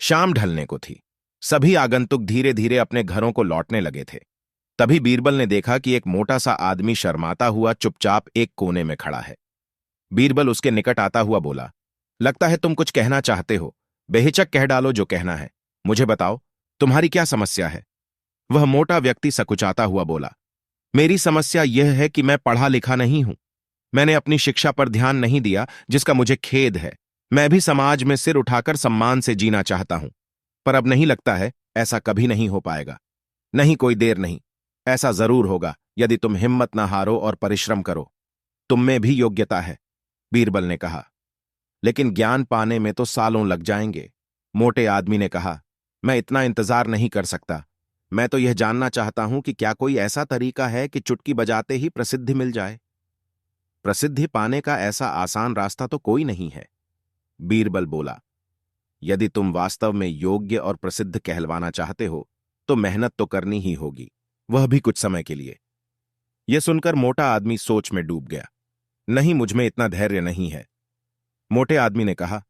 शाम ढलने को थी। सभी आगंतुक धीरे धीरे अपने घरों को लौटने लगे थे। तभी बीरबल ने देखा कि एक मोटा सा आदमी शर्माता हुआ चुपचाप एक कोने में खड़ा है। बीरबल उसके निकट आता हुआ बोला, लगता है तुम कुछ कहना चाहते हो। बेहिचक कह डालो जो कहना है। मुझे बताओ, तुम्हारी क्या समस्या है? वह मोटा व्यक्ति सकुचाता हुआ बोला, मेरी समस्या यह है कि मैं पढ़ा लिखा नहीं हूं। मैंने अपनी शिक्षा पर ध्यान नहीं दिया, जिसका मुझे खेद है। मैं भी समाज में सिर उठाकर सम्मान से जीना चाहता हूं, पर अब नहीं लगता है ऐसा कभी नहीं हो पाएगा। नहीं, कोई देर नहीं, ऐसा जरूर होगा यदि तुम हिम्मत न हारो और परिश्रम करो। तुम में भी योग्यता है, बीरबल ने कहा, लेकिन ज्ञान पाने में तो सालों लग जाएंगे। मोटे आदमी ने कहा, मैं इतना इंतजार नहीं कर सकता। मैं तो यह जानना चाहता हूं कि क्या कोई ऐसा तरीका है कि चुटकी बजाते ही प्रसिद्धि मिल जाए। प्रसिद्धि पाने का ऐसा आसान रास्ता तो कोई नहीं है, बीरबल बोला। यदि तुम वास्तव में योग्य और प्रसिद्ध कहलवाना चाहते हो तो मेहनत तो करनी ही होगी, वह भी कुछ समय के लिए। यह सुनकर मोटा आदमी सोच में डूब गया। नहीं, मुझमें इतना धैर्य नहीं है। मोटे आदमी ने कहा,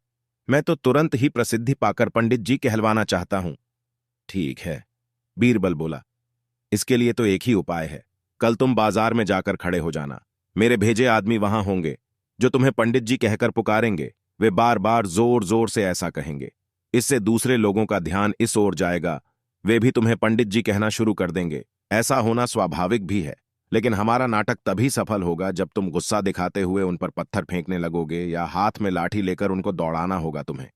मैं तो तुरंत ही प्रसिद्धि पाकर पंडित जी कहलवाना चाहता हूं। ठीक है, बीरबल बोला, इसके लिए तो एक ही उपाय है। कल तुम बाजार में जाकर खड़े हो जाना। मेरे भेजे आदमी वहां होंगे जो तुम्हें पंडित जी कहकर पुकारेंगे। वे बार बार जोर जोर से ऐसा कहेंगे। इससे दूसरे लोगों का ध्यान इस ओर जाएगा, वे भी तुम्हें पंडित जी कहना शुरू कर देंगे। ऐसा होना स्वाभाविक भी है, लेकिन हमारा नाटक तभी सफल होगा जब तुम गुस्सा दिखाते हुए उन पर पत्थर फेंकने लगोगे या हाथ में लाठी लेकर उनको दौड़ाना होगा तुम्हें।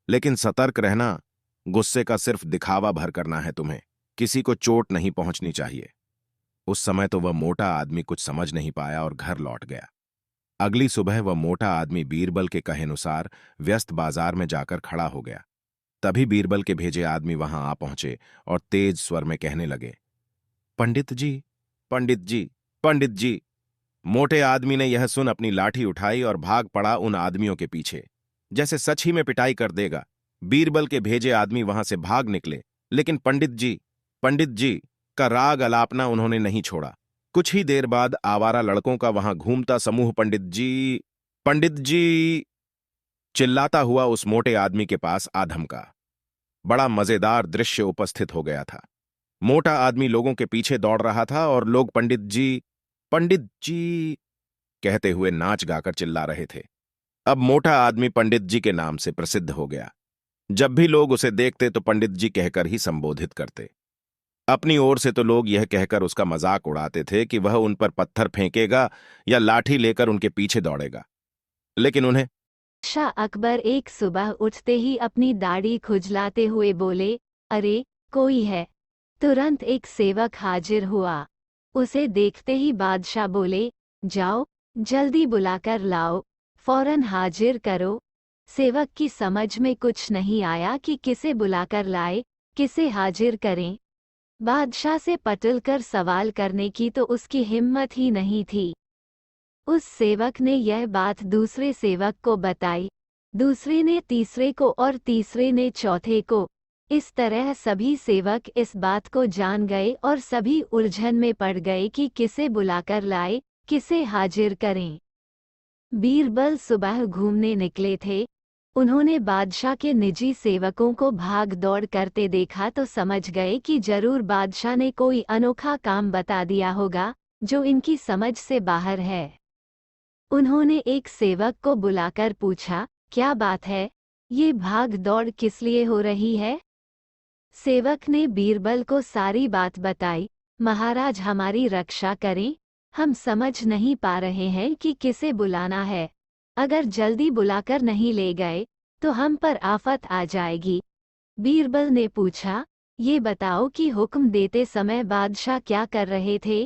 लेकिन सतर्क रहना, गुस्से का सिर्फ दिखावा भर करना है तुम्हें, किसी को चोट नहीं पहुंचनी चाहिए। उस समय तो वह मोटा आदमी कुछ समझ नहीं पाया और घर लौट गया। अगली सुबह वह मोटा आदमी बीरबल के कहेनुसार व्यस्त बाजार में जाकर खड़ा हो गया। तभी बीरबल के भेजे आदमी वहां आ पहुंचे और तेज स्वर में कहने लगे, पंडित जी, पंडित जी, पंडित जी। मोटे आदमी ने यह सुन अपनी लाठी उठाई और भाग पड़ा उन आदमियों के पीछे, जैसे सच ही में पिटाई कर देगा। बीरबल के भेजे आदमी वहां से भाग निकले, लेकिन पंडित जी का राग अलापना उन्होंने नहीं छोड़ा। कुछ ही देर बाद आवारा लड़कों का वहां घूमता समूह पंडित जी चिल्लाता हुआ उस मोटे आदमी के पास आ धमका। बड़ा मजेदार दृश्य उपस्थित हो गया था। मोटा आदमी लोगों के पीछे दौड़ रहा था और लोग पंडित जी कहते हुए नाच गाकर चिल्ला रहे थे। अब मोटा आदमी पंडित जी के नाम से प्रसिद्ध हो गया। जब भी लोग उसे देखते तो पंडित जी कहकर ही संबोधित करते। अपनी ओर से तो लोग यह कहकर उसका मजाक उड़ाते थे कि वह उन पर पत्थर फेंकेगा या लाठी लेकर उनके पीछे दौड़ेगा, लेकिन उन्हें शाह अकबर एक सुबह उठते ही अपनी दाढ़ी खुजलाते हुए बोले, अरे कोई है। तुरंत एक सेवक हाजिर हुआ। उसे देखते ही बादशाह बोले, जाओ जल्दी बुलाकर लाओ, फौरन हाजिर करो। सेवक की समझ में कुछ नहीं आया कि किसे बुलाकर लाए, किसे हाजिर करें। बादशाह से पटलकर सवाल करने की तो उसकी हिम्मत ही नहीं थी। उस सेवक ने यह बात दूसरे सेवक को बताई, दूसरे ने तीसरे को और तीसरे ने चौथे को। इस तरह सभी सेवक इस बात को जान गए और सभी उलझन में पड़ गए कि किसे बुलाकर लाए, किसे हाजिर करें। बीरबल सुबह घूमने निकले थे। उन्होंने बादशाह के निजी सेवकों को भाग दौड़ करते देखा तो समझ गए कि जरूर बादशाह ने कोई अनोखा काम बता दिया होगा जो इनकी समझ से बाहर है। उन्होंने एक सेवक को बुलाकर पूछा, क्या बात है, ये भाग दौड़ किस लिए हो रही है? सेवक ने बीरबल को सारी बात बताई। महाराज हमारी रक्षा करें, हम समझ नहीं पा रहे हैं कि किसे बुलाना है। अगर जल्दी बुलाकर नहीं ले गए तो हम पर आफत आ जाएगी। बीरबल ने पूछा, ये बताओ कि हुक्म देते समय बादशाह क्या कर रहे थे?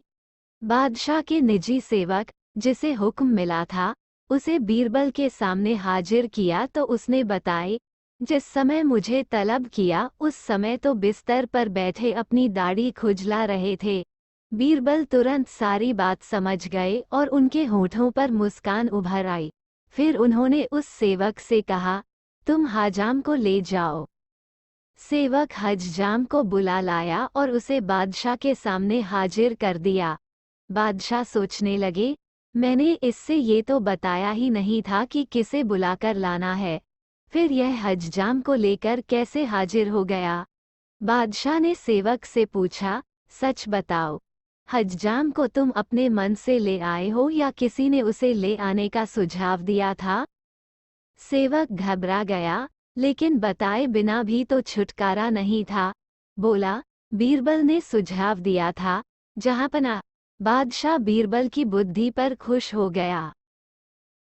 बादशाह के निजी सेवक, जिसे हुक्म मिला था, उसे बीरबल के सामने हाजिर किया तो उसने बताए, जिस समय मुझे तलब किया उस समय तो बिस्तर पर बैठे अपनी दाढ़ी खुजला रहे थे। बीरबल तुरंत सारी बात समझ गए और उनके होठों पर मुस्कान उभर आई। फिर उन्होंने उस सेवक से कहा, तुम हजाम को ले जाओ। सेवक हजाम को बुला लाया और उसे बादशाह के सामने हाजिर कर दिया। बादशाह सोचने लगे, मैंने इससे ये तो बताया ही नहीं था कि किसे बुलाकर लाना है। फिर यह हज्जाम को लेकर कैसे हाजिर हो गया? बादशाह ने सेवक से पूछा, सच बताओ, हज्जाम को तुम अपने मन से ले आए हो या किसी ने उसे ले आने का सुझाव दिया था? सेवक घबरा गया, लेकिन बताए बिना भी तो छुटकारा नहीं था। बोला, बीरबल ने सुझाव दिया था, जहांपना। बादशाह बीरबल की बुद्धि पर खुश हो गया।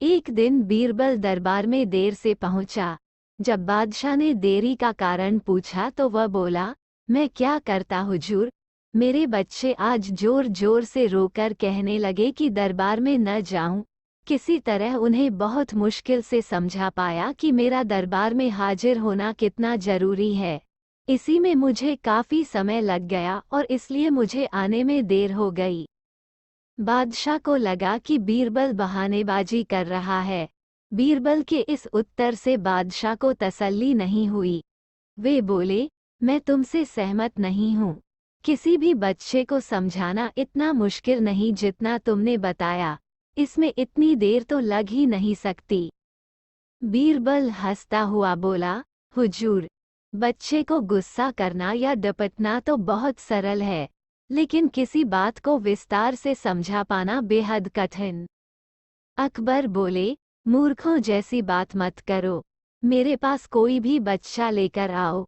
एक दिन बीरबल दरबार में देर से पहुंचा। जब बादशाह ने देरी का कारण पूछा तो वह बोला, मैं क्या करता हुजूर, मेरे बच्चे आज जोर जोर से रोकर कहने लगे कि दरबार में न जाऊं। किसी तरह उन्हें बहुत मुश्किल से समझा पाया कि मेरा दरबार में हाजिर होना कितना जरूरी है। इसी में मुझे काफी समय लग गया और इसलिए मुझे आने में देर हो गई। बादशाह को लगा कि बीरबल बहानेबाजी कर रहा है। बीरबल के इस उत्तर से बादशाह को तसल्ली नहीं हुई। वे बोले, मैं तुमसे सहमत नहीं हूँ। किसी भी बच्चे को समझाना इतना मुश्किल नहीं जितना तुमने बताया। इसमें इतनी देर तो लग ही नहीं सकती। बीरबल हंसता हुआ बोला, हुजूर, बच्चे को गुस्सा करना या डपटना तो बहुत सरल है, लेकिन किसी बात को विस्तार से समझा पाना बेहद कठिन। अकबर बोले, मूर्खों जैसी बात मत करो। मेरे पास कोई भी बच्चा लेकर आओ,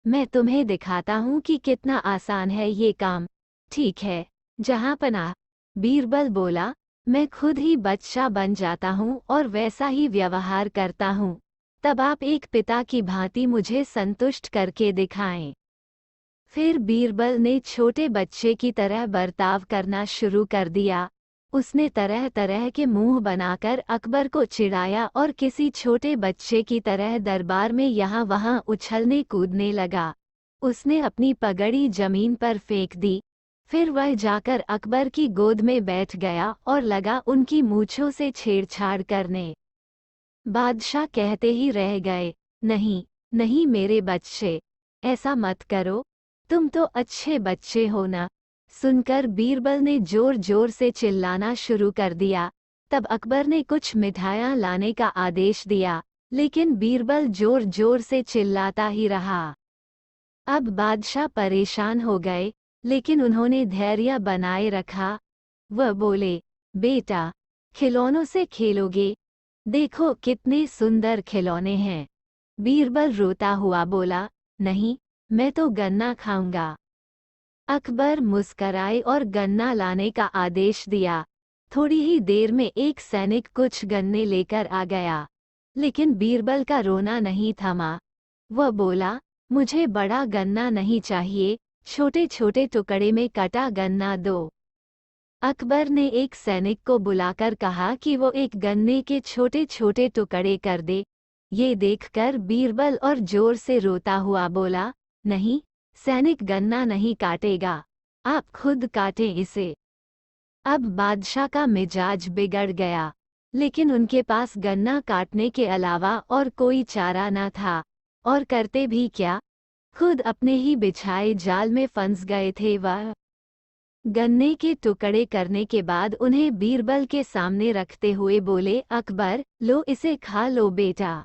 मैं तुम्हें दिखाता हूँ कि कितना आसान है ये काम। ठीक है, जहाँपनाह। बीरबल बोला, मैं खुद ही बच्चा बन जाता हूँ और वैसा ही व्यवहार करता हूँ। तब आप एक पिता की भांति मुझे संतुष्ट करके दिखाएं। फिर बीरबल ने छोटे बच्चे की तरह बर्ताव करना शुरू कर दिया। उसने तरह तरह के मुंह बनाकर अकबर को चिढ़ाया और किसी छोटे बच्चे की तरह दरबार में यहाँ वहाँ उछलने कूदने लगा। उसने अपनी पगड़ी जमीन पर फेंक दी। फिर वह जाकर अकबर की गोद में बैठ गया और लगा उनकी मूंछों से छेड़छाड़ करने। बादशाह कहते ही रह गए, नहीं नहीं मेरे बच्चे, ऐसा मत करो, तुम तो अच्छे बच्चे हो ना। सुनकर बीरबल ने जोर जोर से चिल्लाना शुरू कर दिया। तब अकबर ने कुछ मिठाइयाँ लाने का आदेश दिया, लेकिन बीरबल जोर जोर से चिल्लाता ही रहा। अब बादशाह परेशान हो गए, लेकिन उन्होंने धैर्य बनाए रखा। वह बोले, बेटा, खिलौनों से खेलोगे? देखो कितने सुंदर खिलौने हैं। बीरबल रोता हुआ बोला, नहीं, मैं तो गन्ना खाऊंगा। अकबर मुस्कराए और गन्ना लाने का आदेश दिया। थोड़ी ही देर में एक सैनिक कुछ गन्ने लेकर आ गया, लेकिन बीरबल का रोना नहीं थमा। वह बोला, मुझे बड़ा गन्ना नहीं चाहिए, छोटे छोटे टुकड़े में कटा गन्ना दो। अकबर ने एक सैनिक को बुलाकर कहा कि वो एक गन्ने के छोटे छोटे टुकड़े कर दे। ये देखकर बीरबल और जोर से रोता हुआ बोला, नहीं, सैनिक गन्ना नहीं काटेगा, आप खुद काटें इसे। अब बादशाह का मिजाज बिगड़ गया, लेकिन उनके पास गन्ना काटने के अलावा और कोई चारा न था, और करते भी क्या, खुद अपने ही बिछाए जाल में फंस गए थे वह। गन्ने के टुकड़े करने के बाद उन्हें बीरबल के सामने रखते हुए बोले, अकबर, लो इसे खा लो बेटा।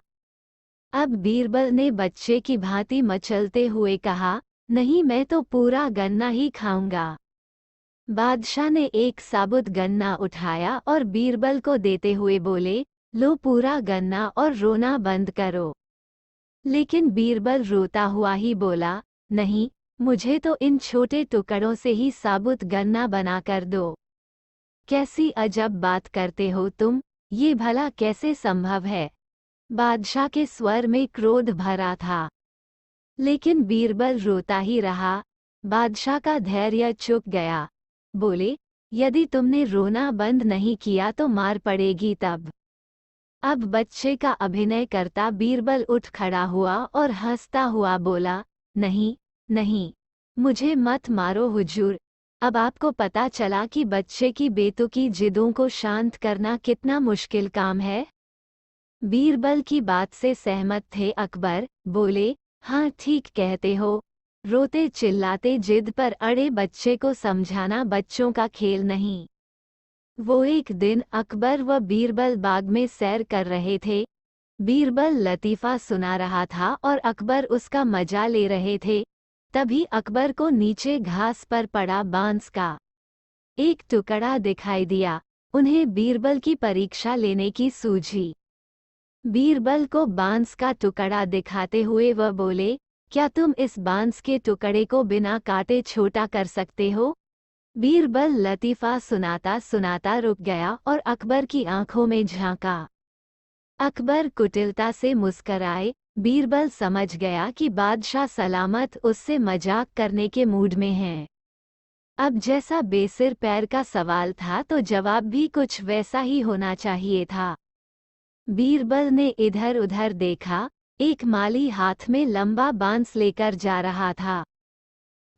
अब बीरबल ने बच्चे की भांति मचलते हुए कहा, नहीं, मैं तो पूरा गन्ना ही खाऊंगा। बादशाह ने एक साबुत गन्ना उठाया और बीरबल को देते हुए बोले, लो पूरा गन्ना और रोना बंद करो। लेकिन बीरबल रोता हुआ ही बोला, नहीं, मुझे तो इन छोटे टुकड़ों से ही साबुत गन्ना बनाकर दो। कैसी अजब बात करते हो तुम, ये भला कैसे संभव है? बादशाह के स्वर में क्रोध भरा था, लेकिन बीरबल रोता ही रहा। बादशाह का धैर्य चुक गया। बोले, यदि तुमने रोना बंद नहीं किया तो मार पड़ेगी तब। अब बच्चे का अभिनय करता बीरबल उठ खड़ा हुआ और हंसता हुआ बोला, नहीं नहीं, मुझे मत मारो हुजूर। अब आपको पता चला कि बच्चे की बेतुकी जिदों को शांत करना कितना मुश्किल काम है। बीरबल की बात से सहमत थे अकबर। बोले, हाँ ठीक कहते हो, रोते चिल्लाते जिद पर अड़े बच्चे को समझाना बच्चों का खेल नहीं। वो एक दिन अकबर व बीरबल बाग में सैर कर रहे थे। बीरबल लतीफ़ा सुना रहा था और अकबर उसका मजा ले रहे थे। तभी अकबर को नीचे घास पर पड़ा बांस का एक टुकड़ा दिखाई दिया। उन्हें बीरबल की परीक्षा लेने की सूझी। बीरबल को बांस का टुकड़ा दिखाते हुए वह बोले, क्या तुम इस बांस के टुकड़े को बिना काटे छोटा कर सकते हो? बीरबल लतीफ़ा सुनाता सुनाता रुक गया और अकबर की आंखों में झांका। अकबर कुटिलता से मुस्कराए। बीरबल समझ गया कि बादशाह सलामत उससे मजाक करने के मूड में हैं। अब जैसा बेसिर पैर का सवाल था तो जवाब भी कुछ वैसा ही होना चाहिए था। बीरबल ने इधर उधर देखा। एक माली हाथ में लंबा बांस लेकर जा रहा था।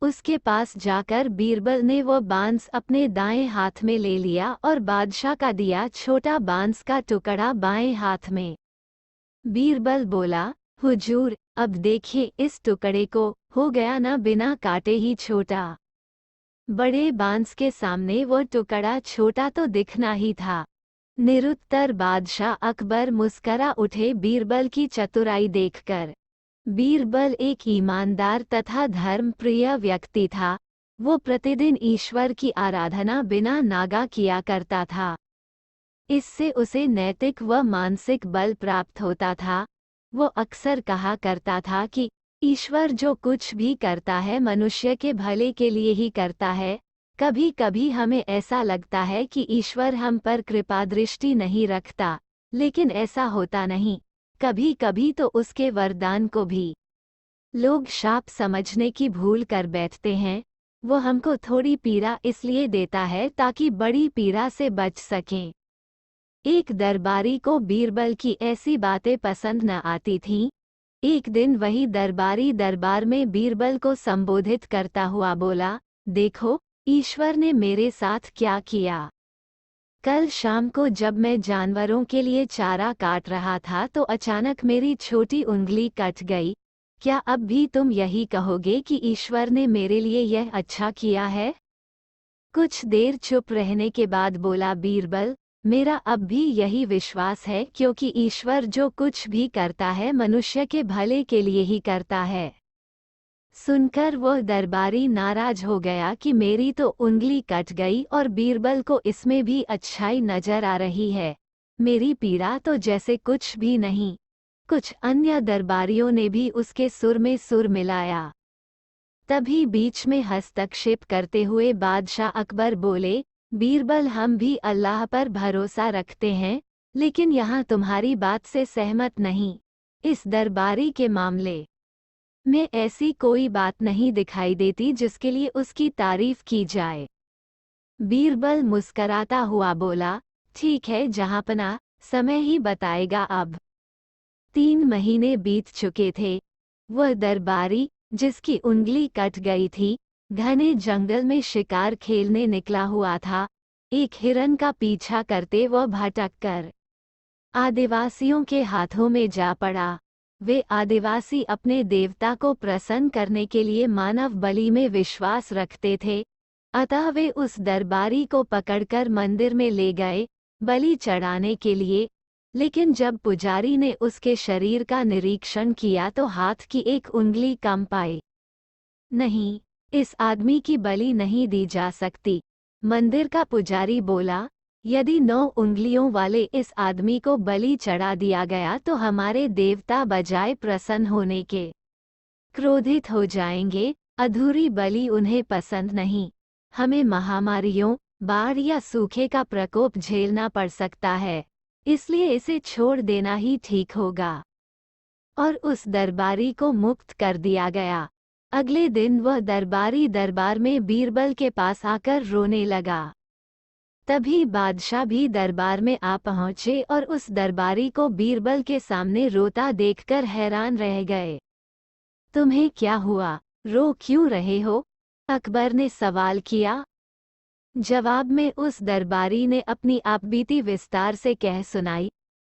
उसके पास जाकर बीरबल ने वो बांस अपने दाएं हाथ में ले लिया और बादशाह का दिया छोटा बांस का टुकड़ा बाएं हाथ में। बीरबल बोला, हुजूर, अब देखिए इस टुकड़े को, हो गया ना बिना काटे ही छोटा। बड़े बांस के सामने वो टुकड़ा छोटा तो दिखना ही था। निरुत्तर बादशाह अकबर मुस्करा उठे बीरबल की चतुराई देखकर। बीरबल एक ईमानदार तथा धर्मप्रिय व्यक्ति था। वो प्रतिदिन ईश्वर की आराधना बिना नागा किया करता था। इससे उसे नैतिक व मानसिक बल प्राप्त होता था। वो अक्सर कहा करता था कि ईश्वर जो कुछ भी करता है मनुष्य के भले के लिए ही करता है। कभी कभी हमें ऐसा लगता है कि ईश्वर हम पर कृपा दृष्टि नहीं रखता, लेकिन ऐसा होता नहीं। कभी कभी तो उसके वरदान को भी लोग शाप समझने की भूल कर बैठते हैं। वो हमको थोड़ी पीड़ा इसलिए देता है ताकि बड़ी पीड़ा से बच सकें। एक दरबारी को बीरबल की ऐसी बातें पसंद न आती थीं। एक दिन वही दरबारी दरबार में बीरबल को संबोधित करता हुआ बोला, देखो, ईश्वर ने मेरे साथ क्या किया। कल शाम को जब मैं जानवरों के लिए चारा काट रहा था तो अचानक मेरी छोटी उंगली कट गई। क्या अब भी तुम यही कहोगे कि ईश्वर ने मेरे लिए यह अच्छा किया है? कुछ देर चुप रहने के बाद बोला बीरबल, मेरा अब भी यही विश्वास है, क्योंकि ईश्वर जो कुछ भी करता है मनुष्य के भले के लिए ही करता है। सुनकर वह दरबारी नाराज हो गया कि मेरी तो उंगली कट गई और बीरबल को इसमें भी अच्छाई नजर आ रही है। मेरी पीड़ा तो जैसे कुछ भी नहीं। कुछ अन्य दरबारियों ने भी उसके सुर में सुर मिलाया। तभी बीच में हस्तक्षेप करते हुए बादशाह अकबर बोले, बीरबल, हम भी अल्लाह पर भरोसा रखते हैं, लेकिन यहाँ तुम्हारी बात से सहमत नहीं। इस दरबारी के मामले में ऐसी कोई बात नहीं दिखाई देती जिसके लिए उसकी तारीफ की जाए। बीरबल मुस्कराता हुआ बोला, ठीक है जहाँपनाह, समय ही बताएगा। अब 3 महीने बीत चुके थे। वह दरबारी, जिसकी उंगली कट गई थी, घने जंगल में शिकार खेलने निकला हुआ था। एक हिरन का पीछा करते वह भटक कर आदिवासियों के हाथों में जा पड़ा। वे आदिवासी अपने देवता को प्रसन्न करने के लिए मानव बलि में विश्वास रखते थे। अतः वे उस दरबारी को पकड़कर मंदिर में ले गए बलि चढ़ाने के लिए। लेकिन जब पुजारी ने उसके शरीर का निरीक्षण किया तो हाथ की एक उंगली कम पाई। नहीं, इस आदमी की बलि नहीं दी जा सकती। मंदिर का पुजारी बोला, यदि 9 उंगलियों वाले इस आदमी को बलि चढ़ा दिया गया तो हमारे देवता बजाय प्रसन्न होने के क्रोधित हो जाएंगे। अधूरी बलि उन्हें पसंद नहीं। हमें महामारियों, बाढ़ या सूखे का प्रकोप झेलना पड़ सकता है, इसलिए इसे छोड़ देना ही ठीक होगा। और उस दरबारी को मुक्त कर दिया गया। अगले दिन वह दरबारी दरबार में बीरबल के पास आकर रोने लगा। तभी बादशाह भी दरबार में आ पहुंचे और उस दरबारी को बीरबल के सामने रोता देखकर हैरान रह गए। तुम्हें क्या हुआ, रो क्यों रहे हो? अकबर ने सवाल किया। जवाब में उस दरबारी ने अपनी आपबीती विस्तार से कह सुनाई।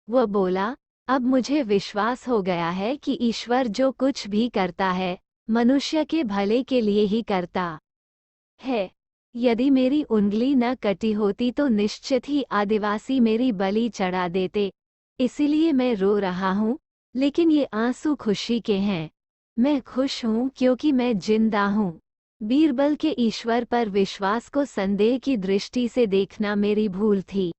वह बोला, अब मुझे विश्वास हो गया है कि ईश्वर जो कुछ भी करता है मनुष्य के भले के लिए ही करता है। यदि मेरी उंगली न कटी होती तो निश्चित ही आदिवासी मेरी बलि चढ़ा देते। इसीलिए मैं रो रहा हूँ, लेकिन ये आंसू खुशी के हैं। मैं खुश हूँ क्योंकि मैं जिंदा हूँ। बीरबल के ईश्वर पर विश्वास को संदेह की दृष्टि से देखना मेरी भूल थी।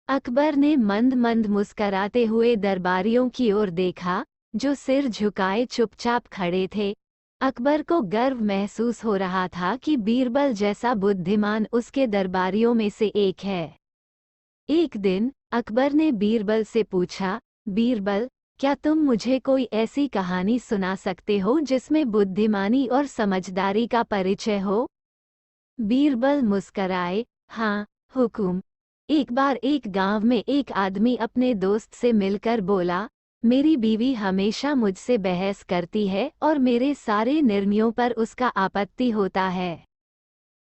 अकबर ने मंद मंद मुस्कराते हुए दरबारियों की ओर देखा, जो सिर झुकाए चुपचाप खड़े थे। अकबर को गर्व महसूस हो रहा था कि बीरबल जैसा बुद्धिमान उसके दरबारियों में से एक है। एक दिन अकबर ने बीरबल से पूछा, बीरबल, क्या तुम मुझे कोई ऐसी कहानी सुना सकते हो जिसमें बुद्धिमानी और समझदारी का परिचय हो? बीरबल मुस्कराए, हाँ, हुकुम। एक बार एक गांव में एक आदमी अपने दोस्त से मिलकर बोला, मेरी बीवी हमेशा मुझसे बहस करती है और मेरे सारे निर्णयों पर उसका आपत्ति होता है।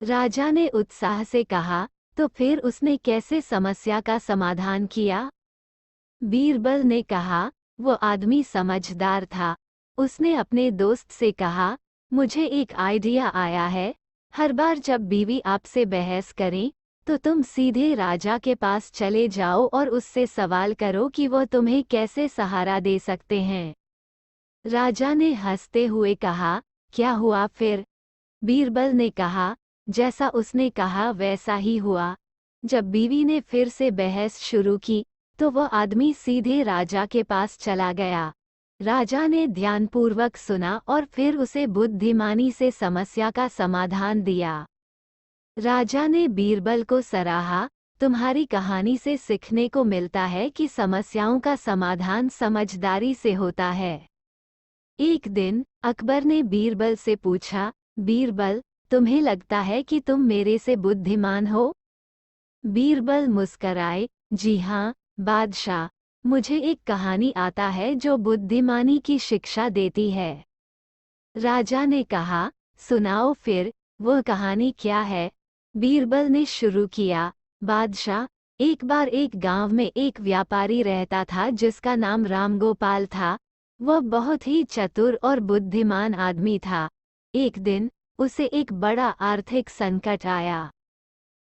राजा ने उत्साह से कहा, तो फिर उसने कैसे समस्या का समाधान किया? बीरबल ने कहा, वो आदमी समझदार था। उसने अपने दोस्त से कहा, मुझे एक आइडिया आया है। हर बार जब बीवी आपसे बहस करे, तो तुम सीधे राजा के पास चले जाओ और उससे सवाल करो कि वो तुम्हें कैसे सहारा दे सकते हैं। राजा ने हंसते हुए कहा, क्या हुआ फिर? बीरबल ने कहा, जैसा उसने कहा वैसा ही हुआ। जब बीवी ने फिर से बहस शुरू की, तो वह आदमी सीधे राजा के पास चला गया। राजा ने ध्यानपूर्वक सुना और फिर उसे बुद्धिमानी से समस्या का समाधान दिया। राजा ने बीरबल को सराहा, तुम्हारी कहानी से सीखने को मिलता है कि समस्याओं का समाधान समझदारी से होता है। एक दिन अकबर ने बीरबल से पूछा, बीरबल, तुम्हें लगता है कि तुम मेरे से बुद्धिमान हो? बीरबल मुस्कराए, जी हाँ, बादशाह। मुझे एक कहानी आता है जो बुद्धिमानी की शिक्षा देती है। राजा ने कहा, सुनाओ फिर, वह कहानी क्या है? बीरबल ने शुरू किया, बादशाह, एक बार एक गांव में एक व्यापारी रहता था जिसका नाम रामगोपाल था। वह बहुत ही चतुर और बुद्धिमान आदमी था। एक दिन उसे एक बड़ा आर्थिक संकट आया।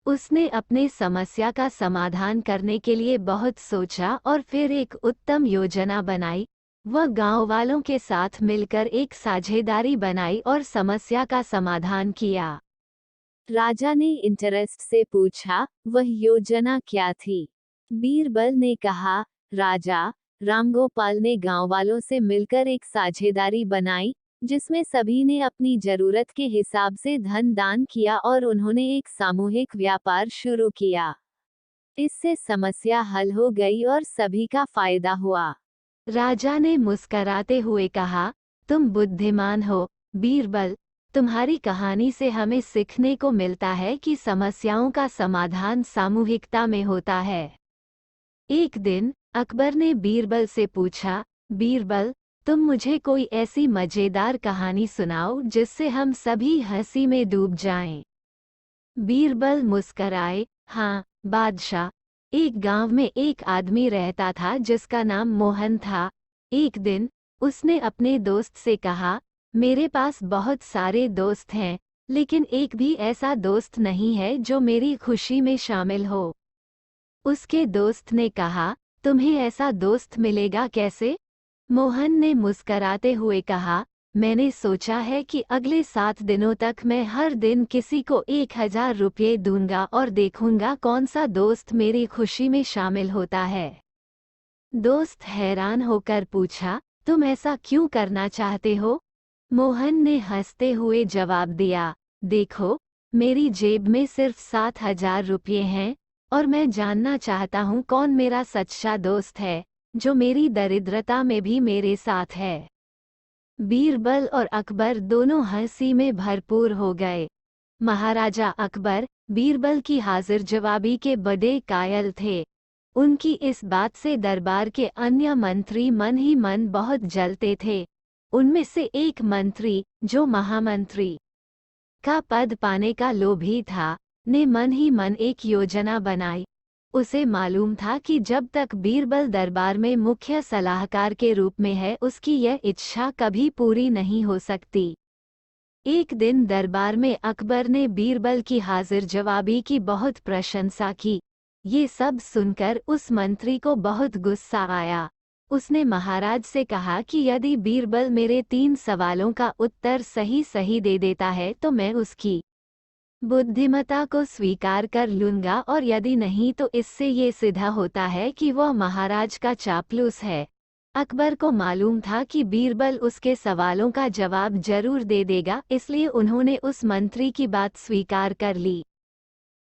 उसने अपने समस्या का समाधान करने के लिए बहुत सोचा और फिर एक उत्तम योजना बनाई। वह गांव वालों के साथ मिलकर एक साझेदारी बनाई और समस्या का समाधान किया। राजा ने इंटरेस्ट से पूछा, वह योजना क्या थी? बीरबल ने कहा, राजा, रामगोपाल ने गांव वालों से मिलकर एक साझेदारी बनाई, जिसमें सभी ने अपनी जरूरत के हिसाब से धन दान किया और उन्होंने एक सामूहिक व्यापार शुरू किया। इससे समस्या हल हो गई और सभी का फायदा हुआ। राजा ने मुस्कराते हुए कहा, तुम बुद्धिमान हो, बीरबल। तुम्हारी कहानी से हमें सीखने को मिलता है कि समस्याओं का समाधान सामूहिकता में होता है। एक दिन अकबर ने बीरबल से पूछा, बीरबल, तुम मुझे कोई ऐसी मजेदार कहानी सुनाओ जिससे हम सभी हंसी में डूब जाएं। बीरबल मुस्कराए, हाँ, बादशाह। एक गांव में एक आदमी रहता था जिसका नाम मोहन था। एक दिन उसने अपने दोस्त से कहा, मेरे पास बहुत सारे दोस्त हैं, लेकिन एक भी ऐसा दोस्त नहीं है जो मेरी खुशी में शामिल हो। उसके दोस्त ने कहा, तुम्हें ऐसा दोस्त मिलेगा कैसे? मोहन ने मुस्कराते हुए कहा, मैंने सोचा है कि अगले 7 दिनों तक मैं हर दिन किसी को 1000 रुपये दूंगा और देखूंगा कौन सा दोस्त मेरी खुशी में शामिल होता है। दोस्त हैरान होकर पूछा, तुम ऐसा क्यों करना चाहते हो? मोहन ने हंसते हुए जवाब दिया, देखो, मेरी जेब में सिर्फ 7000 रुपये हैं, और मैं जानना चाहता हूँ कौन मेरा सच्चा दोस्त है, जो मेरी दरिद्रता में भी मेरे साथ है। बीरबल और अकबर दोनों हंसी में भरपूर हो गए। महाराजा अकबर बीरबल की हाजिर जवाबी के बड़े कायल थे। उनकी इस बात से दरबार के अन्य मंत्री मन ही मन बहुत जलते थे। उनमें से एक मंत्री, जो महामंत्री का पद पाने का लोभी था, ने मन ही मन एक योजना बनाई। उसे मालूम था कि जब तक बीरबल दरबार में मुख्य सलाहकार के रूप में है, उसकी यह इच्छा कभी पूरी नहीं हो सकती। एक दिन दरबार में अकबर ने बीरबल की हाजिर जवाबी की बहुत प्रशंसा की। ये सब सुनकर उस मंत्री को बहुत गुस्सा आया। उसने महाराज से कहा कि यदि बीरबल मेरे 3 सवालों का उत्तर सही सही दे देता है तो मैं उसकी बुद्धिमत्ता को स्वीकार कर लूंगा, और यदि नहीं तो इससे ये सिद्ध होता है कि वह महाराज का चापलूस है। अकबर को मालूम था कि बीरबल उसके सवालों का जवाब जरूर दे देगा, इसलिए उन्होंने उस मंत्री की बात स्वीकार कर ली।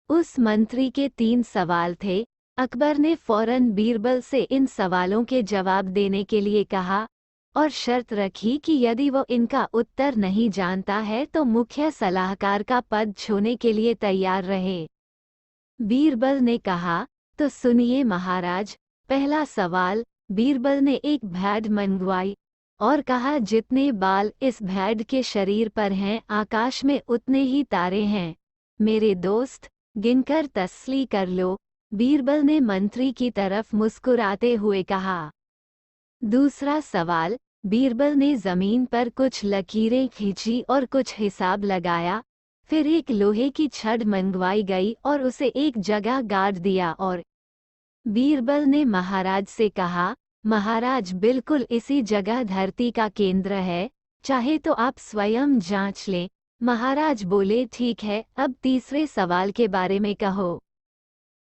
उस मंत्री के 3 सवाल थे। अकबर ने फौरन बीरबल से इन सवालों के जवाब देने के लिए कहा और शर्त रखी कि यदि वो इनका उत्तर नहीं जानता है तो मुख्य सलाहकार का पद छोड़ने के लिए तैयार रहे। बीरबल ने कहा, तो सुनिए महाराज। पहला सवाल। बीरबल ने एक भेड़ मंगवाई और कहा, जितने बाल इस भेड़ के शरीर पर हैं आकाश में उतने ही तारे हैं। मेरे दोस्त, गिनकर तसल्ली कर लो। बीरबल ने मंत्री की तरफ मुस्कुराते हुए कहा। दूसरा सवाल। बीरबल ने जमीन पर कुछ लकीरें खींची और कुछ हिसाब लगाया। फिर एक लोहे की छड़ मंगवाई गई और उसे एक जगह गाड़ दिया और बीरबल ने महाराज से कहा, महाराज बिल्कुल इसी जगह धरती का केंद्र है, चाहे तो आप स्वयं जांच लें। महाराज बोले, ठीक है, अब तीसरे सवाल के बारे में कहो।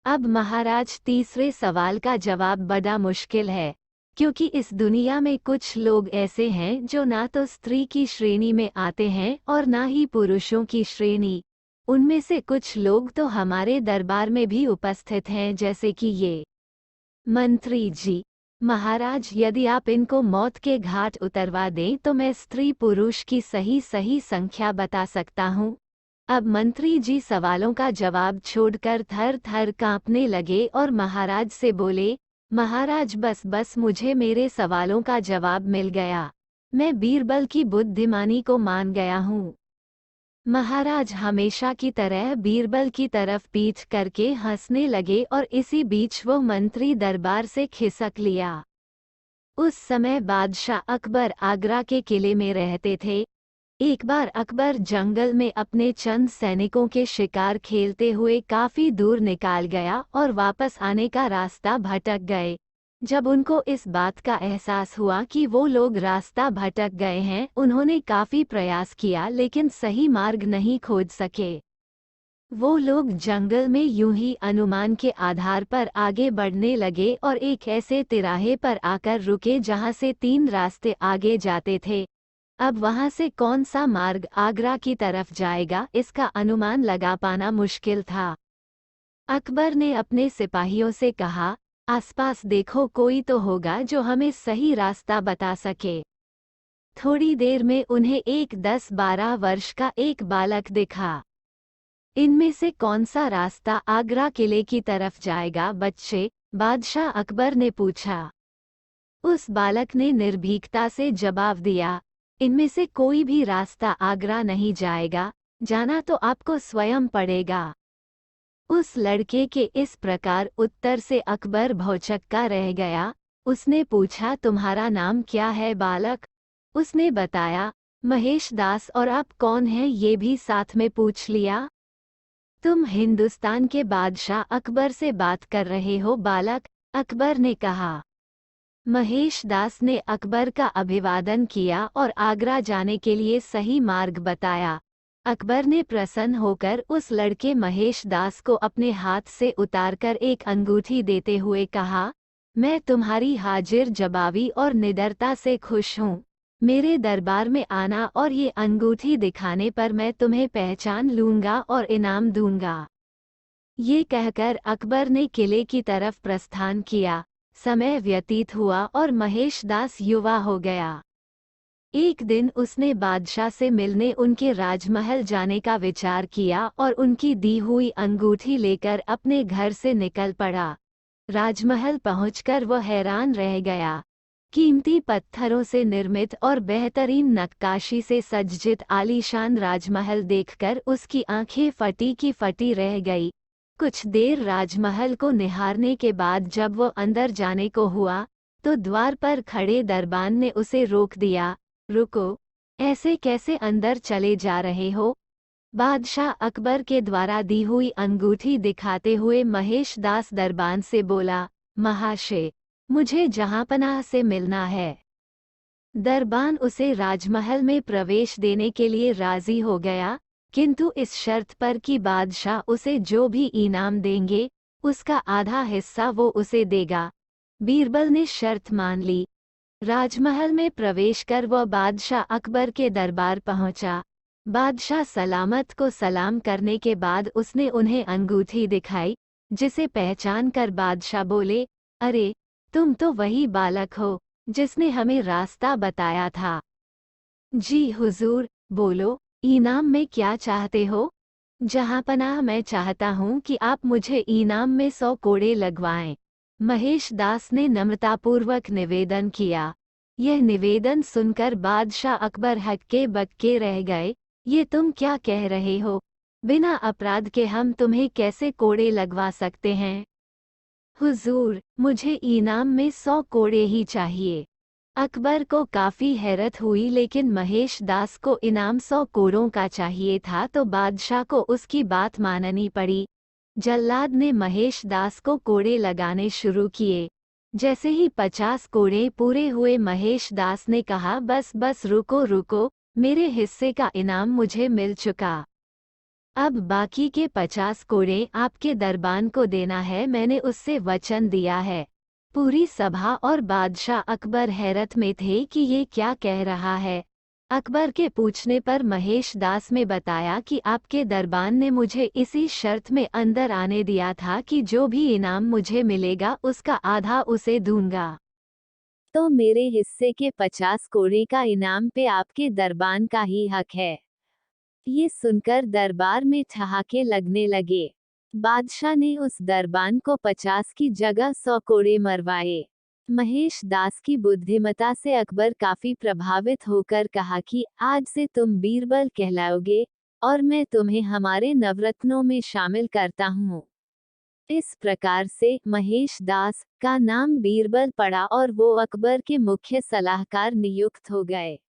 अब महाराज, तीसरे सवाल का जवाब बड़ा मुश्किल है, क्योंकि इस दुनिया में कुछ लोग ऐसे हैं जो ना तो स्त्री की श्रेणी में आते हैं और ना ही पुरुषों की श्रेणी। उनमें से कुछ लोग तो हमारे दरबार में भी उपस्थित हैं, जैसे कि ये मंत्री जी। महाराज, यदि आप इनको मौत के घाट उतरवा दें तो मैं स्त्री पुरुष की सही सही संख्या बता सकता हूँ। अब मंत्री जी सवालों का जवाब छोड़कर थर थर कांपने लगे और महाराज से बोले, महाराज बस बस, मुझे मेरे सवालों का जवाब मिल गया। मैं बीरबल की बुद्धिमानी को मान गया हूँ। महाराज हमेशा की तरह बीरबल की तरफ पीठ करके हंसने लगे और इसी बीच वो मंत्री दरबार से खिसक लिया। उस समय बादशाह अकबर आगरा के किले में रहते थे। एक बार अकबर जंगल में अपने चंद सैनिकों के शिकार खेलते हुए काफी दूर निकाल गया और वापस आने का रास्ता भटक गए। जब उनको इस बात का एहसास हुआ कि वो लोग रास्ता भटक गए हैं, उन्होंने काफी प्रयास किया लेकिन सही मार्ग नहीं खोज सके। वो लोग जंगल में यूं ही अनुमान के आधार पर आगे बढ़ने लगे और एक ऐसे तिराहे पर आकर रुके जहां से 3 रास्ते आगे जाते थे। अब वहां से कौन सा मार्ग आगरा की तरफ जाएगा, इसका अनुमान लगा पाना मुश्किल था। अकबर ने अपने सिपाहियों से कहा, आसपास देखो, कोई तो होगा जो हमें सही रास्ता बता सके। थोड़ी देर में उन्हें एक 10-12 वर्ष का एक बालक दिखा। इनमें से कौन सा रास्ता आगरा किले की तरफ जाएगा बच्चे? बादशाह अकबर ने पूछा। उस बालक ने निर्भीकता से जवाब दिया, इनमें से कोई भी रास्ता आगरा नहीं जाएगा, जाना तो आपको स्वयं पड़ेगा। उस लड़के के इस प्रकार उत्तर से अकबर भौचक्का रह गया। उसने पूछा, तुम्हारा नाम क्या है बालक? उसने बताया, महेश दास। और आप कौन हैं ये भी साथ में पूछ लिया। तुम हिंदुस्तान के बादशाह अकबर से बात कर रहे हो बालक, अकबर ने कहा। महेश दास ने अकबर का अभिवादन किया और आगरा जाने के लिए सही मार्ग बताया। अकबर ने प्रसन्न होकर उस लड़के महेश दास को अपने हाथ से उतारकर एक अंगूठी देते हुए कहा, मैं तुम्हारी हाजिर जवाबी और निडरता से खुश हूँ। मेरे दरबार में आना और ये अंगूठी दिखाने पर मैं तुम्हें पहचान लूंगा और इनाम दूंगा। ये कहकर अकबर ने किले की तरफ प्रस्थान किया। समय व्यतीत हुआ और महेश दास युवा हो गया। एक दिन उसने बादशाह से मिलने उनके राजमहल जाने का विचार किया और उनकी दी हुई अंगूठी लेकर अपने घर से निकल पड़ा। राजमहल पहुंचकर वह हैरान रह गया। कीमती पत्थरों से निर्मित और बेहतरीन नक्काशी से सज्जित आलीशान राजमहल देखकर उसकी आंखें फटी की फटी रह गई। कुछ देर राजमहल को निहारने के बाद जब वो अंदर जाने को हुआ तो द्वार पर खड़े दरबान ने उसे रोक दिया। रुको, ऐसे कैसे अंदर चले जा रहे हो? बादशाह अकबर के द्वारा दी हुई अंगूठी दिखाते हुए महेश दास दरबान से बोला, महाशय, मुझे जहांपनाह से मिलना है। दरबान उसे राजमहल में प्रवेश देने के लिए राजी हो गया, किंतु इस शर्त पर कि बादशाह उसे जो भी इनाम देंगे उसका आधा हिस्सा वो उसे देगा। बीरबल ने शर्त मान ली। राजमहल में प्रवेश कर वह बादशाह अकबर के दरबार पहुंचा। बादशाह सलामत को सलाम करने के बाद उसने उन्हें अंगूठी दिखाई, जिसे पहचान कर बादशाह बोले, अरे, तुम तो वही बालक हो जिसने हमें रास्ता बताया था। जी हुजूर, बोलो, इनाम में क्या चाहते हो? जहांपनाह, मैं चाहता हूँ कि आप मुझे इनाम में 100 कोड़े लगवाएं। महेश दास ने नम्रतापूर्वक निवेदन किया। यह निवेदन सुनकर बादशाह अकबर हक्के बक्के रह गए। ये तुम क्या कह रहे हो? बिना अपराध के हम तुम्हें कैसे कोड़े लगवा सकते हैं? हुजूर, मुझे इनाम में 100 कोड़े ही चाहिए। अकबर को काफी हैरत हुई, लेकिन महेश दास को इनाम 100 कोड़ों का चाहिए था तो बादशाह को उसकी बात माननी पड़ी। जल्लाद ने महेश दास को कोड़े लगाने शुरू किए। जैसे ही 50 कोड़े पूरे हुए, महेश दास ने कहा, बस बस, रुको रुको, मेरे हिस्से का इनाम मुझे मिल चुका। अब बाकी के 50 कोड़े आपके दरबान को देना है, मैंने उससे वचन दिया है। पूरी सभा और बादशाह अकबर हैरत में थे कि ये क्या कह रहा है। अकबर के पूछने पर महेश दास ने बताया कि आपके दरबान ने मुझे इसी शर्त में अंदर आने दिया था कि जो भी इनाम मुझे मिलेगा उसका आधा उसे दूंगा। तो मेरे हिस्से के 50 कोड़े का इनाम पे आपके दरबान का ही हक है। ये सुनकर दरबार में ठहाके लगने लगे। बादशाह ने उस दरबान को 50 की जगह 100 कोड़े मरवाए। महेश दास की बुद्धिमता से अकबर काफी प्रभावित होकर कहा कि आज से तुम बीरबल कहलाओगे और मैं तुम्हें हमारे नवरत्नों में शामिल करता हूँ। इस प्रकार से महेश दास का नाम बीरबल पड़ा और वो अकबर के मुख्य सलाहकार नियुक्त हो गए।